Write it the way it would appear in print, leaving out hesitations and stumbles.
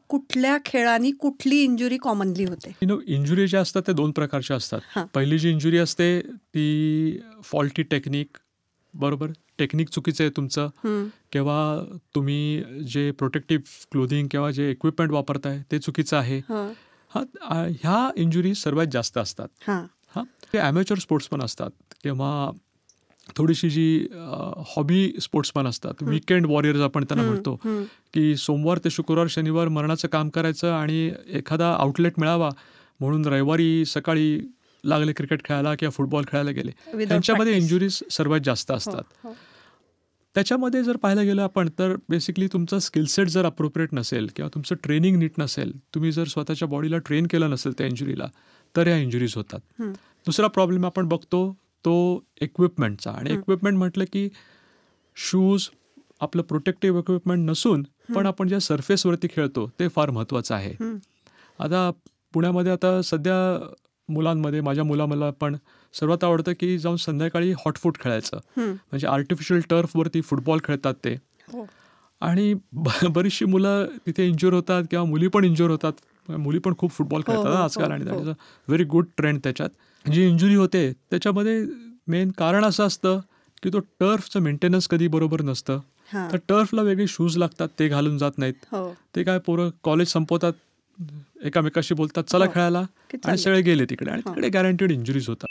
कुठल्या खेळानी कुठली injury commonly होते? इंजुरी ज्या असतात त्या 2 प्रकारच्या असतात. हां. पहिली जी इंजुरी असते ती फॉल्टी टेक्निक, बरोबर, टेक्निक चुकीचं आहे तुमचं, किंवा तुम्ही जे प्रोटेक्टिव्ह क्लोथिंग किंवा जे इक्विपमेंट वापरताय ते चुकीचं आहे. ह्या इंजुरी सर्वात जास्त असतात. ते ॲमेच्युअर स्पोर्ट्स पण असतात किंवा थोडीशी जी हॉबी स्पोर्ट्स पण असतात. वीकेंड वॉरियर्स आपण त्यांना म्हणतो, की सोमवार ते शुक्रवार शनिवार मरणाचं काम करायचं आणि एखादा आउटलेट मिळावा म्हणून रविवारी सकाळी लागले क्रिकेट खेळायला किंवा फुटबॉल खेळायला गेले. त्यांच्यामध्ये इंजुरीज सर्वात जास्त असतात. त्याच्यामध्ये जर पाहायला गेलं आपण तर बेसिकली तुमचं स्किलसेट जर अप्रोप्रिएट नसेल किंवा तुमचं ट्रेनिंग नीट नसेल, तुम्ही जर स्वतःच्या बॉडीला ट्रेन केलं नसेल त्या इंजुरीला, तर ह्या इंजुरीज होतात. दुसरा प्रॉब्लेम आपण बघतो तो इक्विपमेंटचा. आणि इक्विपमेंट म्हटलं की शूज, आपलं प्रोटेक्टिव्ह इक्विपमेंट नसून पण आपण ज्या सरफेसवरती खेळतो ते फार महत्त्वाचं आहे. आता पुण्यामध्ये आता सध्या मुलांमध्ये, माझ्या मुलाला पण सर्वात आवडतं की जाऊन संध्याकाळी हॉटफूट खेळायचं. म्हणजे आर्टिफिशियल टर्फवरती फुटबॉल खेळतात ते. आणि बरीचशी मुलं तिथे इंज्युअर होतात किंवा मुली पण इंज्युअर होतात. मुली पण खूप फुटबॉल खेळतात आजकाल आणि that is a very good trend. त्याच्यात जी इंजुरी होते त्याच्यामध्ये मेन कारण असं असतं की तो टर्फचं मेंटेनन्स कधी बरोबर नसतं. तर टर्फला वेगळे शूज लागतात, ते घालून जात नाहीत. ते काय पोरं कॉलेज संपवतात, एकामेकाशी बोलतात चला खेळायला आणि सगळे गेले तिकडे आणि तिकडे गॅरंटीड इंजुरीज होतात.